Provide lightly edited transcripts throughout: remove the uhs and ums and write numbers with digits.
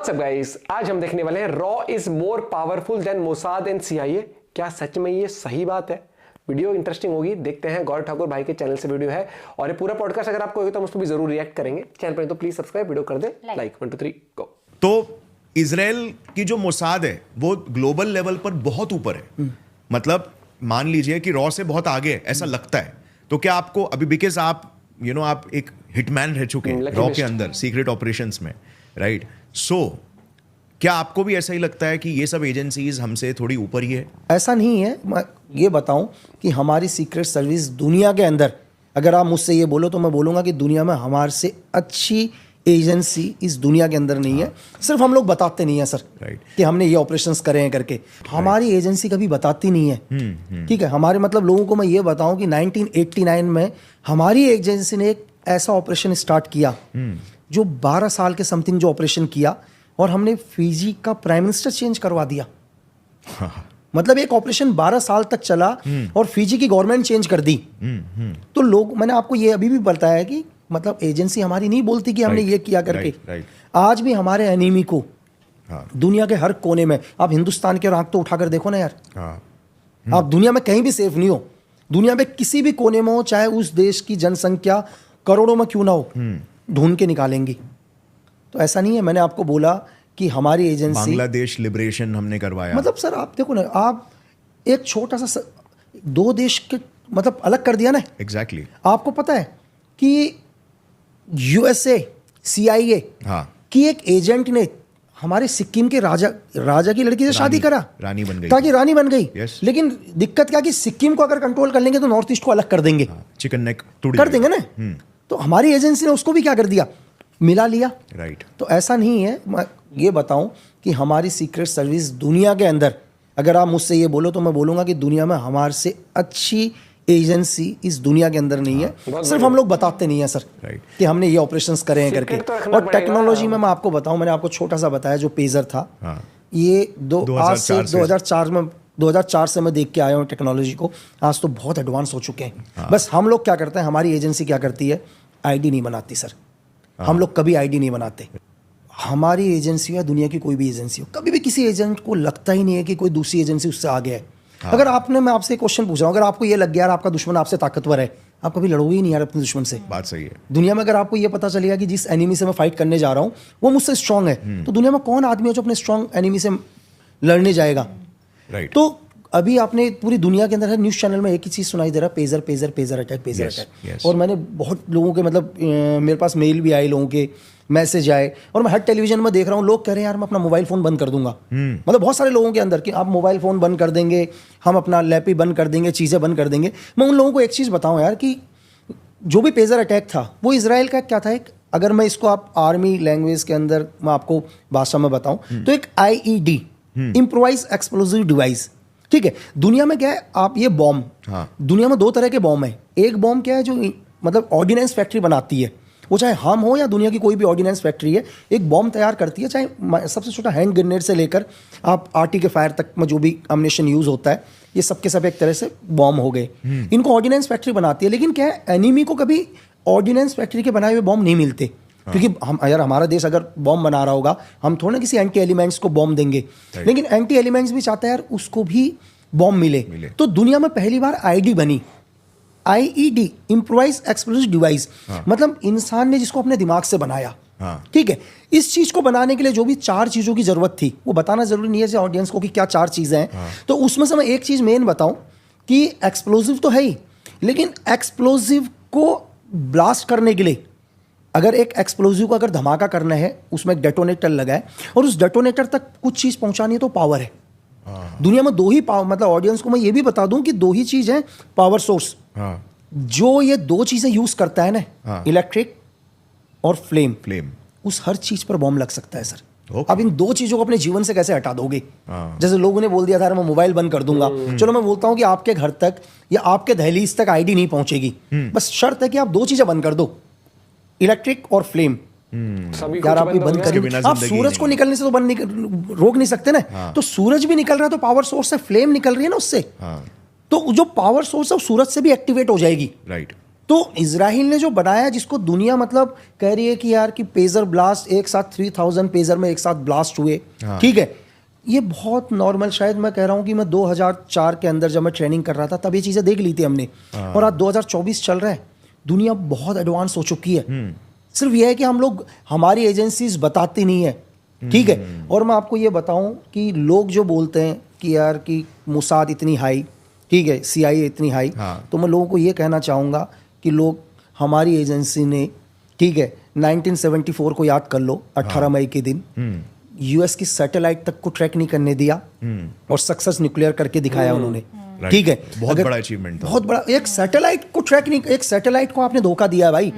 सब गाइस, आज हम देखने वाले हैं raw is more powerful than Mossad and CIA. क्या सच में ये सही बात है? वीडियो इंटरेस्टिंग होगी, देखते हैं। गौरव ठाकुर भाई के चैनल से वीडियो है और ये पूरा पॉडकास्ट अगर आपको होगा तो हम उस पर भी जरूर रिएक्ट करेंगे। चैनल पर तो प्लीज सब्सक्राइब, वीडियो कर दे लाइक। 1 2 3 गो। तो इजराइल की जो मोसाद है वो ग्लोबल लेवल पर बहुत ऊपर है। मतलब मान लीजिए कि रॉ से बहुत आगे है, ऐसा लगता है। तो क्या आपको अभी बिकॉज आप आप एक हिटमैन रह चुके हैं रॉ के अंदर सीक्रेट ऑपरेशंस में, राइट? सो क्या आपको भी ऐसा ही लगता है कि ये सब एजेंसीज हमसे थोड़ी ऊपर ही है? ऐसा नहीं है। मैं ये बताऊं कि हमारी सीक्रेट सर्विस दुनिया के अंदर, अगर आप मुझसे ये बोलो तो मैं बोलूँगा कि दुनिया में हमारे से अच्छी एजेंसी इस दुनिया के अंदर नहीं है। सिर्फ हम लोग बताते नहीं है सर, कि हमने ये ऑपरेशंस करे हैं करके। हमारी एजेंसी कभी बताती नहीं है। ठीक है, हमारे मतलब लोगों को मैं ये बताऊं कि 1989 में हमारी एजेंसी ने एक ऐसा ऑपरेशन स्टार्ट किया जो 12 साल के समथिंग जो ऑपरेशन किया, और हमने फिजी का प्राइम मिनिस्टर चेंज करवा दिया। मतलब एक ऑपरेशन 12 साल तक चला और फिजी की गवर्नमेंट चेंज कर दी। तो लोग, मैंने आपको ये अभी भी बताया कि मतलब एजेंसी हमारी नहीं बोलती कि हमने ये किया करके। आज भी हमारे एनिमी को दुनिया के हर कोने में, आप हिंदुस्तान के आंख तो उठाकर देखो ना यार, आप दुनिया में कहीं भी सेफ नहीं हो। दुनिया में किसी भी कोने में हो, चाहे उस देश की जनसंख्या करोड़ों में क्यों ना हो, ढूंढ के निकालेंगी। तो ऐसा नहीं है। मैंने आपको बोला कि हमारी एजेंसी, बांग्लादेश लिबरेशन हमने करवाया। मतलब सर आप देखो ना, आप एक छोटा सा दो देश के मतलब अलग कर दिया ना। एग्जैक्टली। आपको पता है कि यूएसए सीआईए की एक एजेंट ने हमारे सिक्किम के राजा की लड़की से शादी करा, रानी बन गई, ताकि रानी बन गई। yes. लेकिन दिक्कत क्या कि सिक्किम को अगर कंट्रोल कर लेंगे तो नॉर्थ ईस्ट को अलग कर देंगे। चिकन नेक तोड़ कर देंगे ना। तो हमारी एजेंसी ने उसको भी क्या कर दिया, मिला लिया। राइट। तो ऐसा नहीं है। मैं ये बताऊं कि हमारी सीक्रेट सर्विस दुनिया के अंदर, अगर आप मुझसे ये बोलो तो मैं बोलूँगा कि दुनिया में हमारे से अच्छी एजेंसी इस दुनिया के अंदर नहीं है। सिर्फ हम लोग बताते नहीं है सर, कि हमने ये ऑपरेशंस करे हैं करके। और टेक्नोलॉजी में मैं आपको बताऊं, मैंने आपको छोटा सा बताया जो पेजर था, ये आज से 2004 से मैं देख के आया हूँ टेक्नोलॉजी को। आज तो बहुत एडवांस हो चुके हैं। बस हम लोग क्या करते हैं, हमारी एजेंसी क्या करती है, आईडी नहीं बनाती सर। हम लोग कभी आईडी नहीं बनाते। हमारी एजेंसी या दुनिया की कोई भी एजेंसी हो, कभी भी किसी एजेंट को लगता ही नहीं है कि कोई दूसरी एजेंसी उससे आगे है। अगर आपने, मैं आपसे एक क्वेश्चन पूछ रहा हूँ, अगर आपको ये लग गया यार आपका दुश्मन आपसे ताकतवर है, आप कभी लड़ोगे ही नहीं यार अपने दुश्मन से। बात सही है। दुनिया में अगर आपको ये पता चलेगा कि जिस एनिमी से मैं फाइट करने जा रहा हूँ वो मुझसे स्ट्रांग है, तो दुनिया में कौन आदमी है जो अपने स्ट्रांग एनिमी से लड़ने जाएगा? राइट। तो अभी आपने पूरी दुनिया के अंदर है, न्यूज़ चैनल में एक ही चीज़ सुनाई दे रहा है, pager pager pager attack, pager attack. और मैंने बहुत लोगों के मतलब मेरे पास मेल भी आए, लोगों के मैसेज आए, और मैं हर टेलीविजन में देख रहा हूँ लोग कह रहे हैं यार मैं अपना मोबाइल फ़ोन बंद कर दूंगा। मतलब बहुत सारे लोगों के अंदर कि आप मोबाइल फ़ोन बंद कर देंगे, हम अपना लैपटॉप बंद कर देंगे, चीज़ें बंद कर देंगे। मैं उन लोगों को एक चीज़ बताऊँ यार कि जो भी पेजर अटैक था वो इजराइल का क्या था, एक, अगर मैं इसको आप आर्मी लैंग्वेज के अंदर मैं आपको भाषा में बताऊँ तो एक IED, इम्प्रोवाइज एक्सप्लोजिव डिवाइस। ठीक है, दुनिया में क्या है, आप ये बॉम्ब, दुनिया में 2 तरह के बॉम्ब हैं। एक बॉम्ब क्या है जो मतलब ऑर्डिनेंस फैक्ट्री बनाती है, वो चाहे हम हो या दुनिया की कोई भी ऑर्डिनेंस फैक्ट्री है, एक बॉम्ब तैयार करती है। चाहे सबसे छोटा हैंड ग्रेनेड से लेकर आप आर्टी के फायर तक में जो भी अम्युनिशन यूज होता है, ये सब के सब एक तरह से बॉम्ब हो गए। इनको ऑर्डिनेंस फैक्ट्री बनाती है। लेकिन क्या है, एनिमी को कभी ऑर्डिनेंस फैक्ट्री के बनाए हुए बॉम्ब नहीं मिलते। क्योंकि हम, अगर हमारा देश अगर बॉम्ब बना रहा होगा, हम थोड़ा किसी एंटी एलिमेंट्स को बॉम्ब देंगे, लेकिन एंटी एलिमेंट्स भी चाहता है यार उसको भी बॉम्ब मिले। तो दुनिया में पहली बार आईडी बनी, IED, इम्प्रोवाइज एक्सप्लोजिव डिवाइस। मतलब इंसान ने जिसको अपने दिमाग से बनाया। ठीक है, इस चीज को बनाने के लिए जो भी 4 चीजों की जरूरत थी, वो बताना जरूरी नहीं है ऑडियंस को कि क्या 4 चीजें हैं। तो उसमें से मैं एक चीज मेन बताऊं कि एक्सप्लोजिव तो है ही, लेकिन एक्सप्लोजिव को ब्लास्ट करने के लिए, अगर एक एक्सप्लोजिव को अगर धमाका करना है, उसमें एक डेटोनेटर लगा है और उस डेटोनेटर तक कुछ चीज पहुंचानी है, तो पावर है। दुनिया में 2 ही पावर, मतलब ऑडियंस को मैं ये भी बता दूं कि 2 ही चीज है पावर सोर्स। जो ये 2 चीजें यूज करता है ना, इलेक्ट्रिक और फ्लेम, उस हर चीज पर बॉम्ब लग सकता है सर। अब इन 2 चीजों को अपने जीवन से कैसे हटा दोगे? जैसे लोगों ने बोल दिया था मैं मोबाइल बंद कर दूंगा। चलो मैं बोलता हूं कि आपके घर तक या आपके दहलीज तक आईडी नहीं पहुंचेगी, बस शर्त है कि आप 2 चीजें बंद कर दो, इलेक्ट्रिक और फ्लेम। यार आप भी बंद कर, आप सूरज को निकलने से तो रोक नहीं सकते ना। तो सूरज भी निकल रहा है तो पावर सोर्स से फ्लेम निकल रही है ना उससे। तो जो पावर सोर्स है वो सूरज से भी एक्टिवेट हो जाएगी। राइट। तो इजराइल ने जो बनाया, जिसको दुनिया मतलब कह रही है कि यार कि पेजर ब्लास्ट एक साथ 3000 पेजर में एक साथ ब्लास्ट हुए, ठीक है, ये बहुत नॉर्मल, शायद मैं कह रहा हूँ कि मैं 2004 के अंदर जब मैं ट्रेनिंग कर रहा था तब ये चीज़ें देख ली थी हमने, और आज 2024 चल रहा है, दुनिया बहुत एडवांस हो चुकी है। सिर्फ यह है कि हम लोग, हमारी एजेंसीज बताती नहीं है, ठीक है। और मैं आपको ये बताऊं कि लोग जो बोलते हैं कि यार कि मोसाद इतनी हाई, ठीक है, CIA इतनी हाई, तो मैं लोगों को ये कहना चाहूँगा कि लोग, हमारी एजेंसी ने, ठीक है, 1974 को याद कर लो, 18 मई के दिन US की सैटेलाइट तक को ट्रैक नहीं करने दिया और सक्सेस न्यूक्लियर करके दिखाया उन्होंने, ठीक है। बहुत बड़ा अचीवमेंट था, बहुत बड़ा। एक सैटेलाइट को ट्रैक नहीं, एक सैटेलाइट को आपने धोखा दिया है भाई,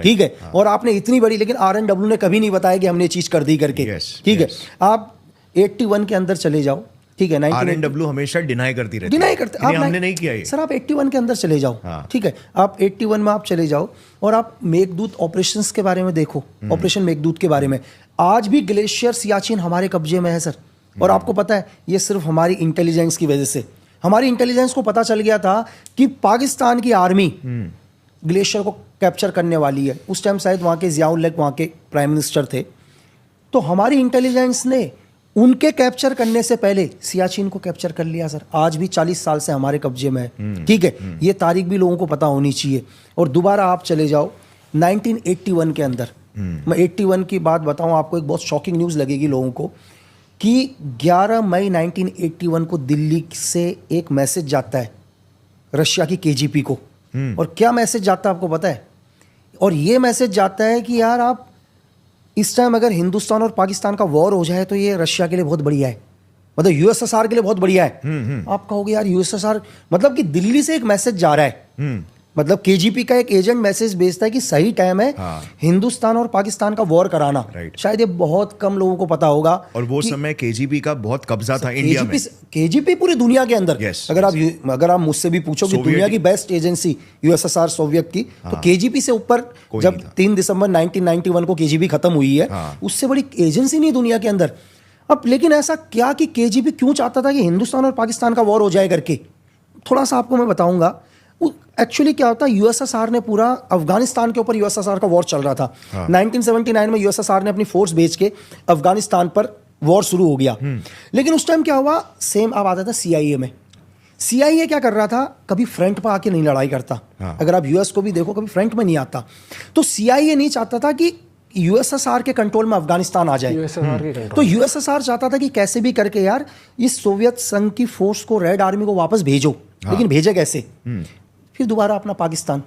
ठीक है, और आपने इतनी बड़ी, लेकिन RNW ने कभी नहीं बताया कि हमने ये चीज कर दी करके, ठीक है। आप 81 के अंदर चले जाओ, ठीक है, RNW हमेशा डिनाई करती रहती है, डिनाई करते, हमने नहीं किया ये। सर आप 81 के अंदर चले जाओ, ठीक है, आप 81 में आप चले जाओ और आप मेघदूत ऑपरेशंस के बारे में देखो, ऑपरेशन मेघदूत के बारे में। आज भी ग्लेशियर सियाचिन हमारे कब्जे में है सर, और आपको पता है ये सिर्फ हमारी इंटेलिजेंस की वजह से, हमारी इंटेलिजेंस को पता चल गया था कि पाकिस्तान की आर्मी ग्लेशियर को कैप्चर करने वाली है। उस टाइम शायद वहाँ के ज़ियाउल हक वहाँ के प्राइम मिनिस्टर थे, तो हमारी इंटेलिजेंस ने उनके कैप्चर करने से पहले सियाचिन को कैप्चर कर लिया सर। आज भी 40 साल से हमारे कब्जे में है, ठीक है, ये तारीख भी लोगों को पता होनी चाहिए। और दोबारा आप चले जाओ 1981 के अंदर, मैं 81 की बात बताऊं आपको, एक बहुत शॉकिंग न्यूज़ लगेगी लोगों को कि 11 मई 1981 को दिल्ली से एक मैसेज जाता है रशिया की KGP को, और क्या मैसेज जाता है आपको पता है? और ये मैसेज जाता है कि यार आप इस टाइम अगर हिंदुस्तान और पाकिस्तान का वॉर हो जाए तो ये रशिया के लिए बहुत बढ़िया है, मतलब USSR के लिए बहुत बढ़िया है। आप कहोगे यार USSR, मतलब कि दिल्ली से एक मैसेज जा रहा है, मतलब KGP का एक एजेंट मैसेज भेजता है कि सही टाइम है हिंदुस्तान और पाकिस्तान का वॉर कराना। शायद ये बहुत कम लोगों को पता होगा। और वो समय KGP का बहुत कब्जा था इंडिया में। KGP पूरी दुनिया के अंदर, अगर आप मुझसे भी पूछो कि दुनिया की बेस्ट एजेंसी USSR सोवियत की, तो KGP से ऊपर, जब 3 दिसंबर 1991 को KGP खत्म हुई है, उससे बड़ी एजेंसी नहीं दुनिया के अंदर। अब लेकिन ऐसा क्या कि KGP क्यों चाहता था कि हिंदुस्तान और पाकिस्तान का वॉर हो जाए करके, थोड़ा सा आपको मैं बताऊंगा। एक्चुअली क्या होता है, USSR ने पूरा अफगानिस्तान के ऊपर, USSR का वॉर चल रहा था। 1979 में USSR ने अपनी फोर्स भेज के अफगानिस्तान पर वॉर शुरू हो गया। लेकिन उस टाइम क्या हुआ, सेम अब आता था CIA में। CIA क्या कर रहा था, कभी फ्रंट पर आके नहीं लड़ाई करता। अगर आप US को भी देखो, कभी फ्रंट में नहीं आता। तो CIA नहीं चाहता था कि USSR के कंट्रोल में अफगानिस्तान आ जाए। तो USSR चाहता था कि कैसे भी करके यार इस सोवियत संघ की फोर्स को, रेड आर्मी को वापस भेजो। लेकिन भेजे कैसे? फिर दोबारा अपना पाकिस्तान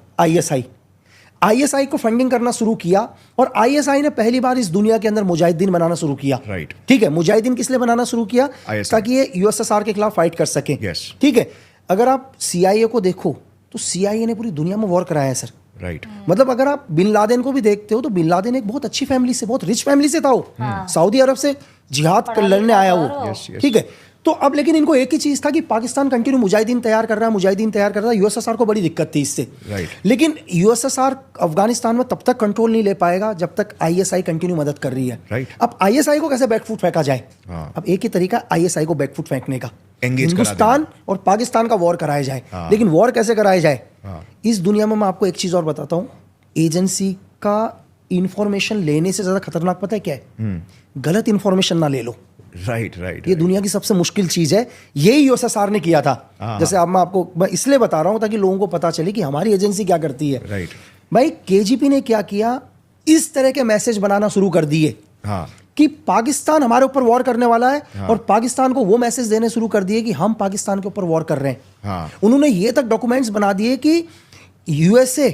ISI को फंडिंग करना शुरू किया, और ISI ने पहली बार इस दुनिया के अंदर मुजाहिदीन बनाना शुरू किया। ठीक है, मुजाहिदीन किस लिए बनाना शुरू किया? ताकि ये USSR के खिलाफ फाइट कर सके। ठीक है, अगर आप CIA को देखो तो CIA ने पूरी दुनिया में वॉर कराया है सर। मतलब अगर आप बिन लादेन को भी देखते हो तो बिन लादेन एक बहुत अच्छी फैमिली से, बहुत रिच फैमिली से था वो, सऊदी अरब से जिहाद कर लड़ने आया वो, ठीक है। तो अब लेकिन इनको एक ही चीज था कि पाकिस्तान कंटिन्यू मुजाहिदीन तैयार कर रहा है, USSR को बड़ी दिक्कत थी इससे। लेकिन USSR अफगानिस्तान में तब तक कंट्रोल नहीं ले पाएगा जब तक ISI कंटिन्यू मदद कर रही है। अब ISI को कैसे बैकफुट फेंका जाए? अब एक ही तरीका ISI को बैकफुट फेंकने का, हिंदुस्तान और पाकिस्तान का वॉर कराया जाए। लेकिन वॉर कैसे कराया जाए? इस दुनिया में मैं आपको एक चीज और बताता हूं, एजेंसी का इंफॉर्मेशन लेने से ज्यादा खतरनाक पता है क्या है? गलत इंफॉर्मेशन ना ले लो। राइट। ये दुनिया की सबसे मुश्किल चीज है, यही USSR ने किया था। जैसे अब मैं इसलिए बता रहा हूं ताकि लोगों को पता चले कि हमारी एजेंसी क्या करती है। भाई KGP ने क्या किया, इस तरह के मैसेज बनाना शुरू कर दिए कि पाकिस्तान हमारे ऊपर वॉर करने वाला है, और पाकिस्तान को वो मैसेज देने शुरू कर दिए कि हम पाकिस्तान के ऊपर वॉर कर रहे हैं। उन्होंने ये तक डॉक्यूमेंट्स बना दिए कि USA,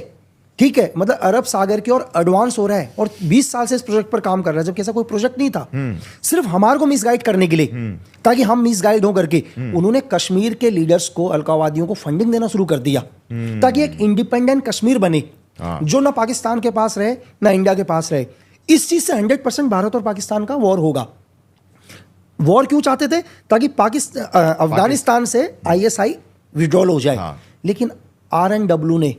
ठीक है, मतलब अरब सागर की ओर एडवांस हो रहा है और 20 साल से इस प्रोजेक्ट पर काम कर रहा है, जबकि ऐसा कोई प्रोजेक्ट नहीं था। सिर्फ हमारे को मिसगाइड करने के लिए, ताकि हम मिसगाइड हो करके उन्होंने कश्मीर के लीडर्स को, अलकावादियों को फंडिंग देना शुरू कर दिया, ताकि एक इंडिपेंडेंट कश्मीर बने जो ना पाकिस्तान के पास रहे ना इंडिया के पास रहे। इस चीज से 100% भारत और पाकिस्तान का वॉर होगा। वॉर क्यों चाहते थे? ताकि अफगानिस्तान से ISI विड्रॉल हो जाए। लेकिन RNW ने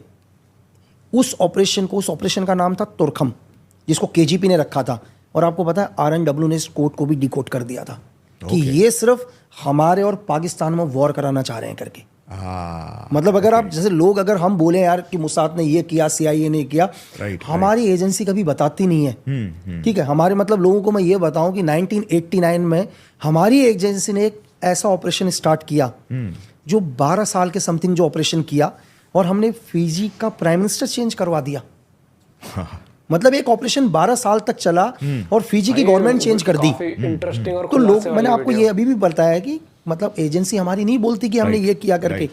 उस ऑपरेशन का नाम था तुर्खम, जिसको KGP ने रखा था, और आपको पता है RNW ने इस कोड को भी डिकोड कर दिया था कि ये सिर्फ हमारे और पाकिस्तान में वॉर कराना चाह रहे हैं करके। मतलब अगर आप जैसे लोग अगर हम बोले यार कि मोसाद ने ये किया, CIA ने किया, हमारी एजेंसी कभी बताती नहीं है। ठीक है, हमारे मतलब लोगों को मैं ये बताऊं कि 1989 में हमारी एजेंसी ने एक ऐसा ऑपरेशन स्टार्ट किया जो 12 साल के समथिंग जो ऑपरेशन किया, और हमने फिजी का प्राइम मिनिस्टर चेंज करवा दिया। मतलब एक ऑपरेशन 12 साल तक चला और फिजी की गवर्नमेंट चेंज कर दी। इंटरेस्टिंग और तो लोग, मैंने आपको ये अभी भी बताया कि मतलब एजेंसी हमारी नहीं बोलती कि हमने ये किया करके।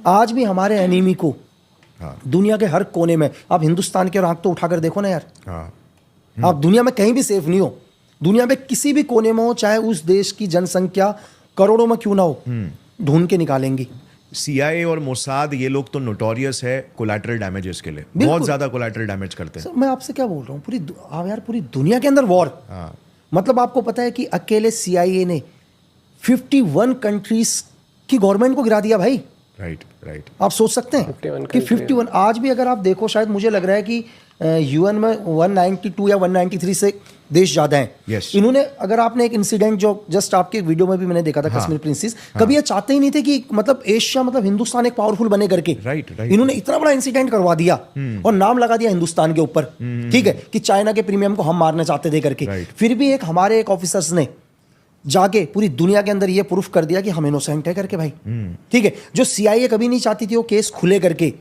आज भी हमारे एनिमी को दुनिया के हर कोने में, आप हिंदुस्तान की ओर आंख तो उठाकर देखो ना यार, आप दुनिया में कहीं भी सेफ नहीं हो। दुनिया में किसी भी कोने में हो, चाहे उस देश की जनसंख्या करोड़ों में क्यों ना हो, ढूंढ के निकालेंगी। CIA और मोसाद ये लोग तो नोटोरियस है कोलैटरल डैमेजेस के लिए, बहुत ज्यादा कोलैटरल डैमेज करते हैं। मैं आपसे क्या बोल रहा हूँ, यार पूरी दुनिया के अंदर वॉर। मतलब आपको पता है कि अकेले CIA ने 51 कंट्रीज की गवर्नमेंट को गिरा दिया भाई। राइट। आप सोच सकते हैं कि 51, आज भी अगर आप देखो, शायद मुझे लग रहा है कि UN में 192 या 193 से देश ज्यादा हैं। इन्होंने, अगर आपने एक इंसिडेंट जो जस्ट आपके वीडियो में भी मैंने देखा था, कश्मीर प्रिंसेस, कभी ये चाहते ही नहीं थे कि मतलब एशिया, मतलब हिंदुस्तान एक पावरफुल बने करके। इन्होंने इतना बड़ा इंसिडेंट करवा दिया और नाम लगा दिया हिंदुस्तान के ऊपर, ठीक है, कि चाइना के प्रीमियम को हम मारना चाहते थे करके। फिर भी एक हमारे एक ऑफिसर्स ने जाके पूरी दुनिया के अंदर ये प्रूफ कर दिया कि हम इनोसेंट है करके भाई। ठीक है, जो CIA कभी नहीं चाहती थी वो केस खुले करके,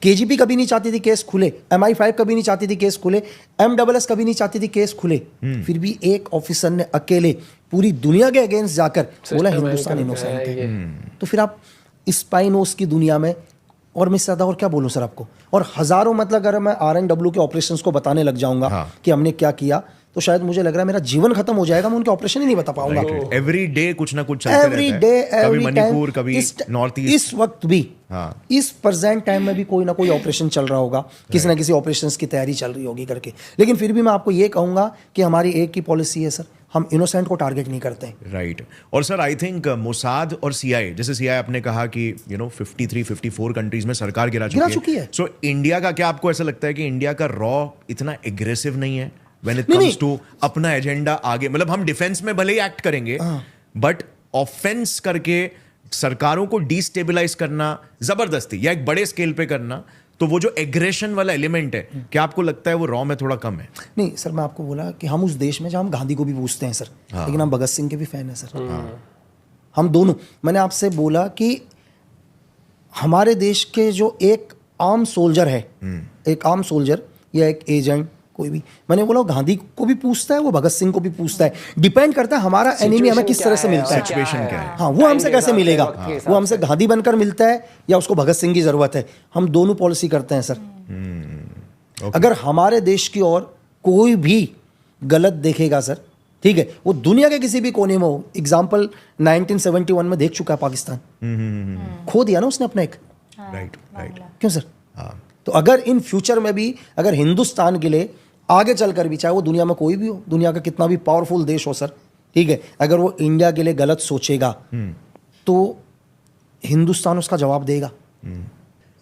KGB कभी नहीं चाहती थी केस खुले, MI5 कभी नहीं चाहती थी केस खुले, MSS कभी नहीं चाहती थी केस खुले, फिर भी एक ऑफिसर ने अकेले पूरी दुनिया के अगेंस्ट जाकर बोला हिंदुस्तान इनोसेंट है। तो फिर आप स्पाइनोस की दुनिया में, और मैं ज्यादा और क्या बोलूं सर आपको, और हजारों, मतलब अगर मैं RNW के ऑपरेशंस को बताने लग जाऊंगा कि हमने क्या किया, तो शायद मुझे लग रहा है मेरा जीवन खत्म हो जाएगा, मैं उनके ऑपरेशन ही नहीं बता पाऊंगा। एवरी डे कुछ ना कुछ चलते रहता है, कभी मणिपुर, कभी नॉर्थ ईस्ट। इस वक्त भी, इस प्रेजेंट टाइम में भी कोई ना कोई ऑपरेशन चल रहा होगा, किसी ना किसी ऑपरेशंस की तैयारी चल रही होगी करके। लेकिन फिर भी मैं आपको ये कहूंगा कि हमारी एक ही पॉलिसी है सर, हम इनोसेंट को टारगेट नहीं करते हैं। राइट। और सर आई थिंक मोसाद और CIA, जैसे CIA आपने कहा कि 53-54 कंट्रीज में सरकार गिरा चुकी है। सो इंडिया का क्या, आपको ऐसा लगता है कि इंडिया का रॉ इतना एग्रेसिव नहीं है when it comes to अपना एजेंडा आगे, मतलब हम डिफेंस में भले ही एक्ट करेंगे, बट ऑफेंस करके सरकारों को डिस्टेबलाइज करना जबरदस्ती या एक बड़े स्केल पे करना, तो वो जो एग्रेशन वाला एलिमेंट है, क्या आपको लगता है वो रॉ में थोड़ा कम है? नहीं सर, मैं आपको बोला कि हम उस देश में जहां हम गांधी को भी पूछते हैं सर, लेकिन हम भगत सिंह के भी फैन हैं सर। हम दोनों, मैंने आपसे बोला कि हमारे देश के जो एक आम सोल्जर है, एक आम सोल्जर या एक एजेंट, कोई भी, मैंने बोला गांधी को भी पूछता है, वो भगत सिंह को भी पूछता है। डिपेंड करता है हमारा एनिमी हमें किस तरह से मिलता है, सिचुएशन क्या है, हाँ, वो हमसे कैसे मिलेगा। वो हमसे गांधी बनकर मिलता है या उसको भगत सिंह की जरूरत है, हम दोनों पॉलिसी करते हैं सर। अगर हमारे देश की ओर कोई भी गलत देखेगा सर, ठीक है, वो दुनिया के किसी भी कोने में हो, एग्जाम्पल 1971 में देख चुका है पाकिस्तान, खो दिया ना उसने अपना एक। राइट। क्यों सर? तो अगर इन फ्यूचर में भी अगर हिंदुस्तान के लिए आगे चलकर भी, चाहे वो दुनिया में कोई भी हो, दुनिया का कितना भी पावरफुल देश हो सर, ठीक है, अगर वो इंडिया के लिए गलत सोचेगा तो हिंदुस्तान उसका जवाब देगा।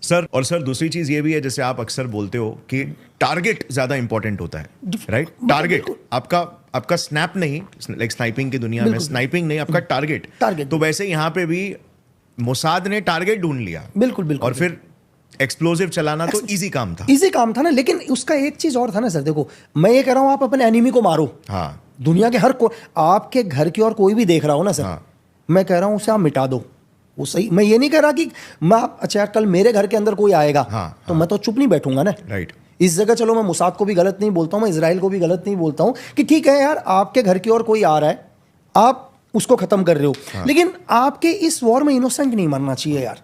सर, और सर दूसरी चीज ये भी है, जैसे आप अक्सर बोलते हो कि टारगेट ज्यादा इंपॉर्टेंट होता है, राइट? टारगेट आपका स्नैप नहीं, लाइक स्नाइपिंग की दुनिया में स्नाइपिंग नहीं, आपका टारगेट। तो वैसे यहाँ पे भी मोसाद ने टारगेट ढूंढ लिया, बिल्कुल, और फिर एक्सप्लोसिव चलाना तो इजी काम था ना। लेकिन उसका एक चीज और था ना सर, देखो मैं ये कह रहा हूं आप अपने एनिमी को मारो, दुनिया के हर आपके घर की और कोई भी देख रहा हो ना सर, मैं कह रहा हूं उसे आप मिटा दो, वो सही। मैं ये नहीं कह रहा कि मैं, अच्छा कल मेरे घर के अंदर कोई आएगा तो मैं तो चुप नहीं बैठूंगा ना, राइट। इस जगह चलो मैं मोसाद को भी गलत नहीं बोलता हूं, मैं इजराइल को भी गलत नहीं बोलता हूं कि ठीक है यार, आपके घर की ओर कोई आ रहा है, आप उसको खत्म कर रहे हो, लेकिन आपके इस वॉर में इनोसेंट नहीं मरना चाहिए यार।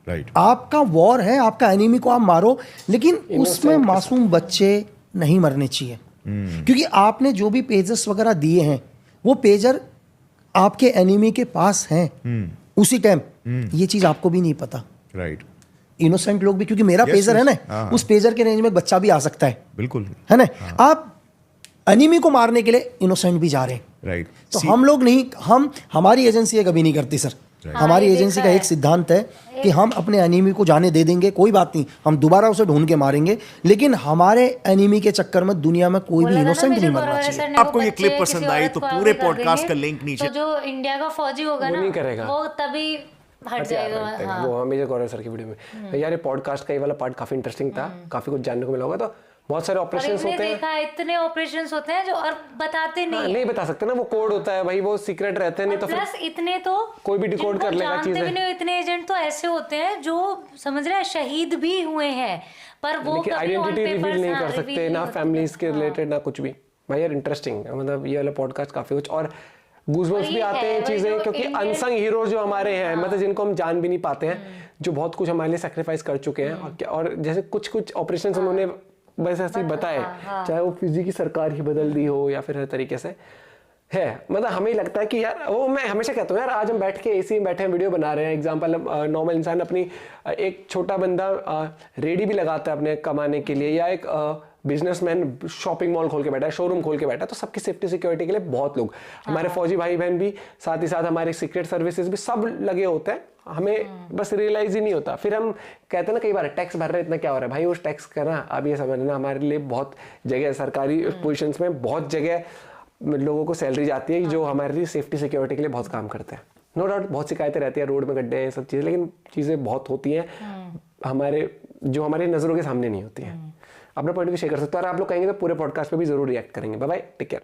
राइट। आपका वॉर है, आपका एनिमी को आप मारो, लेकिन उसमें मासूम बच्चे नहीं मरने चाहिए, क्योंकि आपने जो भी पेजर्स वगैरह दिए हैं, वो पेजर आपके एनिमी के पास हैं उसी टाइम, ये चीज आपको भी नहीं पता, राइट। इनोसेंट लोग भी, क्योंकि मेरा पेजर है ना, उस पेजर के रेंज में एक बच्चा भी आ सकता है, बिल्कुल, है ना। आप एनिमी को मारने के लिए इनोसेंट भी जा रहे हैं, राइट। तो हम लोग नहीं, हमारी एजेंसी कभी नहीं करती सर। हमारी एजेंसी का एक सिद्धांत है कि हम अपने एनिमी को जाने दे देंगे, कोई बात नहीं, हम दोबारा उसे ढूंढ के मारेंगे, लेकिन हमारे एनिमी के चक्कर में दुनिया में कोई भी इनोसेंट नहीं मरना चाहिए। आपको ये क्लिप पसंद आई तो पूरे पॉडकास्ट का लिंक नीचे, तो जो इंडिया का फौजी होगा ना, वो तभी हट जाएगा। हाँ। वो मेजर गौरव सर की वीडियो में यार ये पॉडकास्ट का ये वाला पार्ट काफी इंटरेस्टिंग था, काफी कुछ जानने को मिला होगा। तो बहुत सारे ऑपरेशंस होते हैं, देखा इतने ऑपरेशंस होते हैं जो और बताते नहीं है। नहीं बता सकते ना, वो कोड होता है भाई, वो सीक्रेट रहते हैं, नहीं तो प्लस इतने तो कोई भी डिकोड कर लेगा चीजें। इतने एजेंट तो ऐसे होते हैं जो समझ रहे हैं शहीद भी हुए हैं, पर वो लेकिन आइडेंटिटी रिवील नहीं कर सकते ना, फैमिलीज के रिलेटेड ना कुछ भी। भाई यार इंटरेस्टिंग, मतलब ये वाला पॉडकास्ट काफी कुछ, और गूज़बम्प्स भी आते हैं चीजें, क्योंकि अनसंग हीरोज जो हमारे हैं, मतलब जिनको हम जान भी नहीं पाते हैं, जो बहुत कुछ हमारे लिए सैक्रिफाइस कर चुके हैं, और जैसे कुछ कुछ ऑपरेशन उन्होंने बस ऐसे ही बताए, चाहे वो फिजी की सरकार ही बदल दी हो या फिर हर तरीके से है। मतलब हमें लगता है कि यार, वो मैं हमेशा कहता हूँ यार, आज हम बैठ के एसी में बैठे हैं वीडियो बना रहे हैं, एग्जांपल नॉर्मल इंसान अपनी एक छोटा बंदा रेडी भी लगाता है अपने कमाने के लिए, या एक बिजनेसमैन शॉपिंग मॉल खोल के बैठा है, शोरूम खोल के बैठा है, तो सबकी सेफ्टी सिक्योरिटी के लिए बहुत लोग, हमारे फौजी भाई बहन भी, साथ ही साथ हमारे सीक्रेट सर्विसेज भी सब लगे होते हैं। हमें बस रियलाइज ही नहीं होता, फिर हम कहते हैं ना कई बार टैक्स भर रहे हैं, इतना क्या हो रहा है भाई, उस टैक्स का ना आप ये समझना हमारे लिए बहुत जगह सरकारी पोजीशंस में बहुत जगह लोगों को सैलरी जाती है जो हमारे लिए सेफ्टी सिक्योरिटी के लिए बहुत काम करते हैं। नो डाउट बहुत शिकायतें रहती है, रोड में गड्ढे हैं, सब चीज़ें, लेकिन चीज़ें बहुत होती हैं हमारे हमारी नज़रों के सामने नहीं होती हैं। अपना पॉइंट भी शेयर कर सकते हो, और आप लोग कहेंगे तो पूरे पॉडकास्ट पे भी जरूर रिएक्ट करेंगे। Bye bye, take care.